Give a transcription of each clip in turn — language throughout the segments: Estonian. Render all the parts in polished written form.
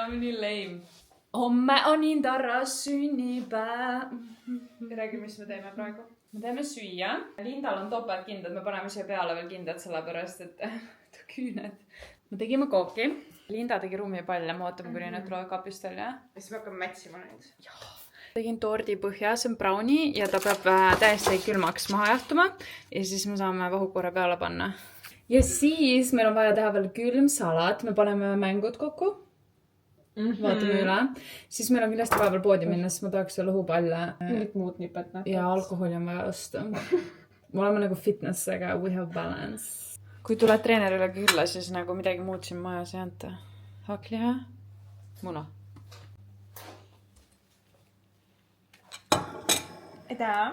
oleme nii lame. Homme on Indarra sünnipäev. Räägi, mis me teeme praegu. Me teeme süüa. Lindal on topeltkindad, me paneme siia peale veel kindad, sellepärast et küüned. Me tegime kooki. Linda tegi ruumipalle, me ootame, kuni need tulevad kapist välja. Ja siis me hakkame mätsima neid. Tegin tordi põhja, see on brownie ja ta peab täiesti külmaks maha jahtuma. Ja siis me saame vahukorra peale panna. Ja siis meil on vaja teha veel külm salat. Me paneme mängud kokku. Vaatame üle. Siis meil on kindlasti vaja veel poodi minna, sest ma tahaks veel õhupalle. Mingit muud nipet nähtaks. Ja alkoholi on vaja osta. Me oleme nagu fitnessega, we have balance. Kui tuled treenerile külla, siis nagu midagi muud siin majas ei anta. Hakkliha, muna. Aitäh!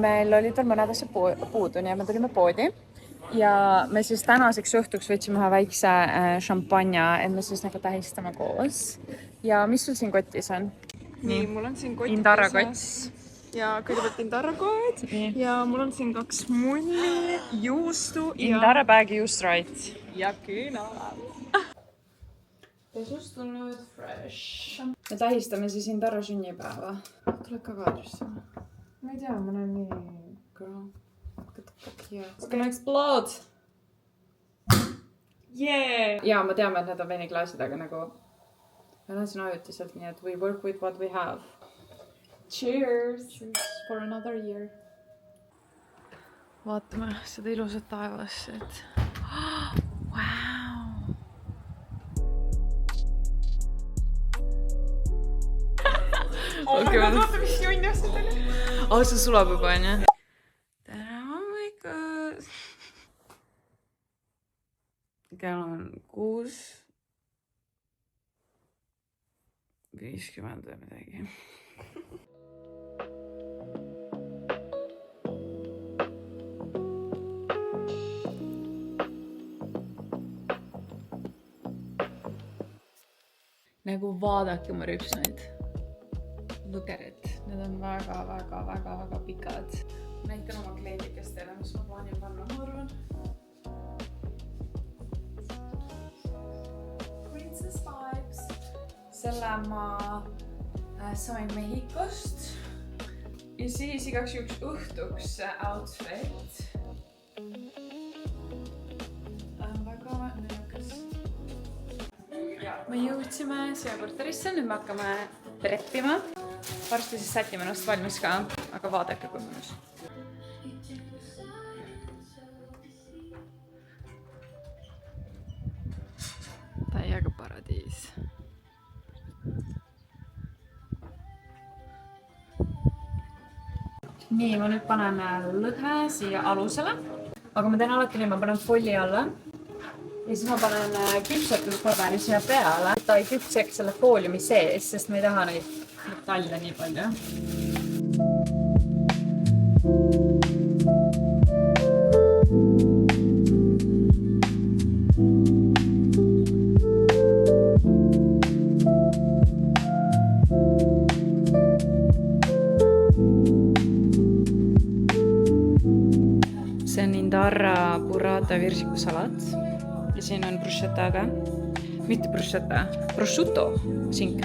Meil olid veel mõned asjad puudu, nii et me tulime poodi. Ja me siis tänaseks õhtuks võtsime ühe väikse šampanja, et me siis nagu tähistame koos. Ja mis sul siin kotis on? Nii, mul on siin kotis. Indarra kots. Ja kõigepealt Indarra kood. Ja mul on siin 2 mulli, juustu ja... Indarra bag just right. Ja küünalad. Pesust tulnud fresh. Me tähistame siis Indarra sünnipäeva. Tuleb ka kaadrisse. Ma ei tea, ma näen nii... Girl. It's gonna explode! Yeah! Ja, ma teame, et need on veiniklaasid, aga nagu... Meil on siin ajutiselt, nii et we work with what we have. Cheers! Cheers for another year. Vaatame seda ilusat taevast, et... Wow! Oh my god, vaata, mis junnast oli! Oh, see sulab juba, on jah? Tere hommikut! Kell on 6:50 või midagi. Nagu vaadake mu rüpsmeid. Look at it. Need on väga pikad. Näitan oma kleidikest teile, mis ma plaanin panna, ma arvan. Princess vibes. Selle ma sain Mehhikost. Ja siis igaks juhuks õhtuks outfit. Väga nõukas. Me jõudsime siia korterisse, nüüd me hakkame preppima. Varsti siis sätime ennast valmis ka, aga vaadake kui mõnus. Täiega paradiis. Nii, ma nüüd panen lõhe siia alusele. Aga ma teen alati nii, ma panen folli alla. Ja siis ma panen küpsetuspaberi siia peale, et ta ei küpseks selle fooliumi sees, sest me ei taha neid metalle nii palju. See on Indarra burrata virsikusalat. Ja siin on bruschetta ka. Mitte bruschetta, prosciutto sink.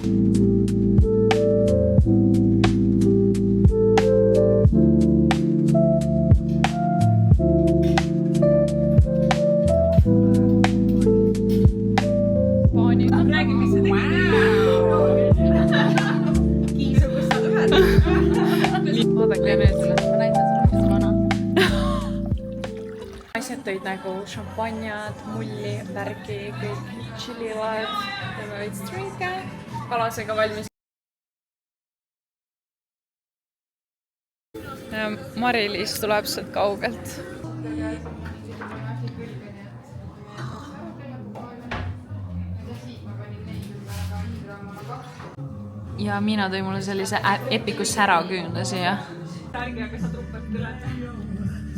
Räägi, mis sa tegid? Kiisu, kus sa ühed. Vaadake nüüd üle. Ma näitan sulle, mis sul on. Naised tõid nagu šampanjad, mulli, värgi, kõik chilivad. Teeme veits drinke. Kalasega valmis. Mari-Liis tuleb sealt kaugelt. Ja Miina tõi mulle sellise epikus säraküünla siia. Tärgi, aga sa truppad üle.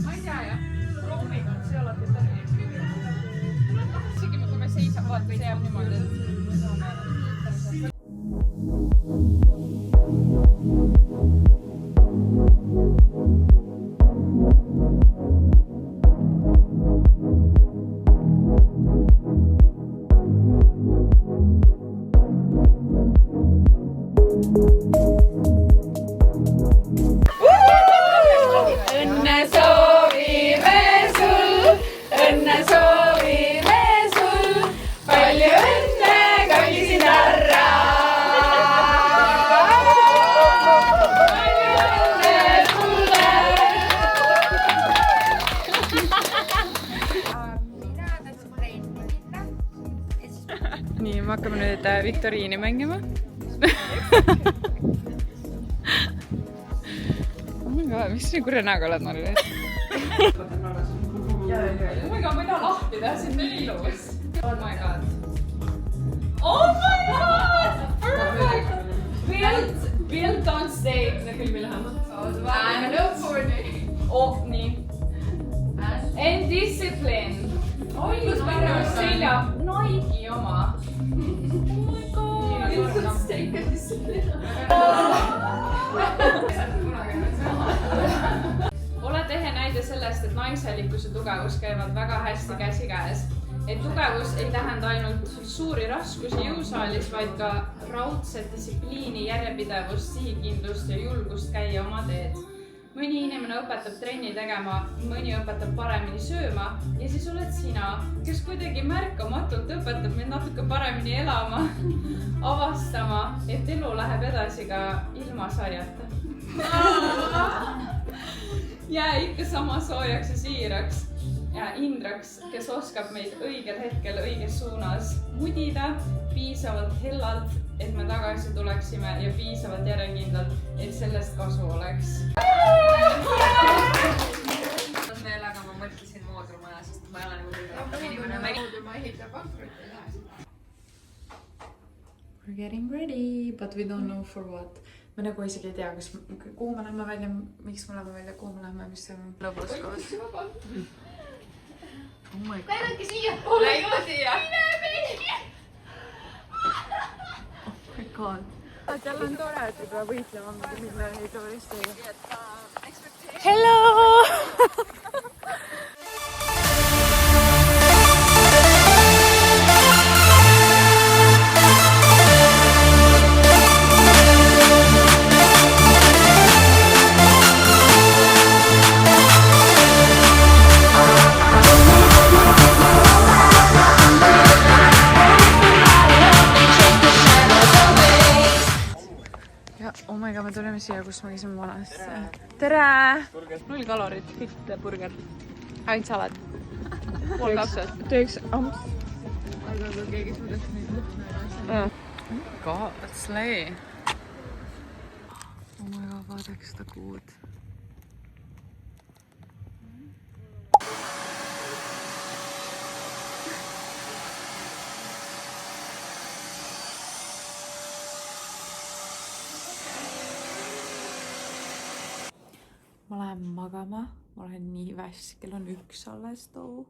Ma ei tea jah. Prooviga on see alati tärgi. Isegi kui me seisab, vaata, see jääb niimoodi, et... õnne soovime sul, õnne soovime sul, palju õnne, kallis Inarra. Nii, me hakkame nüüd viktoriini mängima. Oh my god, mis sa nii kurja näoga oled, Marli? Oh my god, ma ei taha lahti teha, see on nii ilus. Oh my god. Oh my god! Perfect! Built on stage. See filmi lähemalt. And look for me. Oh, nii. And discipline. Oh, ilus minu selja Nike'i oma. Oh my god. Built on stage and discipline. Oled ehe näide sellest, et naiselikkus ja tugevus käivad väga hästi käsikäes. Et tugevus ei tähenda ainult suuri raskusi jõusaalis, vaid ka raudset distsipliini, järjepidevust, sihikindlust ja julgust käia oma teed. Mõni inimene õpetab trenni tegema, mõni õpetab paremini sööma ja siis oled sina, kes kuidagi märkamatult õpetab mind natuke paremini elama, avastama, et elu läheb edasi ka ilma sarjata. Jää ikka sama soojaks ja siiraks ja Indraks, kes oskab meid õigel hetkel õiges suunas mudida, piisavalt hellalt, et me tagasi tuleksime ja piisavalt järjekindlalt, et sellest kasu oleks. Meelega ma mõtlesin moodrumaja, sest ma ei ole nagu inimene. Moodruma ehitab pankrotti ei lähe. We're getting ready, but we don't know for what. Me nagu isegi ei tea, kuhu me lähme välja, miks me lähme välja, kuhu me lähme, mis see on lõbus koos. Oh my god. Läinadki siia poole. Läinud siia. Oh my god. Jälle on tore, et ei pea võitlema, mille ei turistiga. Hello! Oh my god, me tuleme siia, kus me käisime vanasti. Tere! 0 kalorit, fit burger. Ainult salat. Teeks amps. Aga kui keegi suudaks neid lõhna. Oh my god, slay. Oh my god, vaadake seda kuud. Ma lähen magama, ma olen nii väsinud, kell on 1 alles too.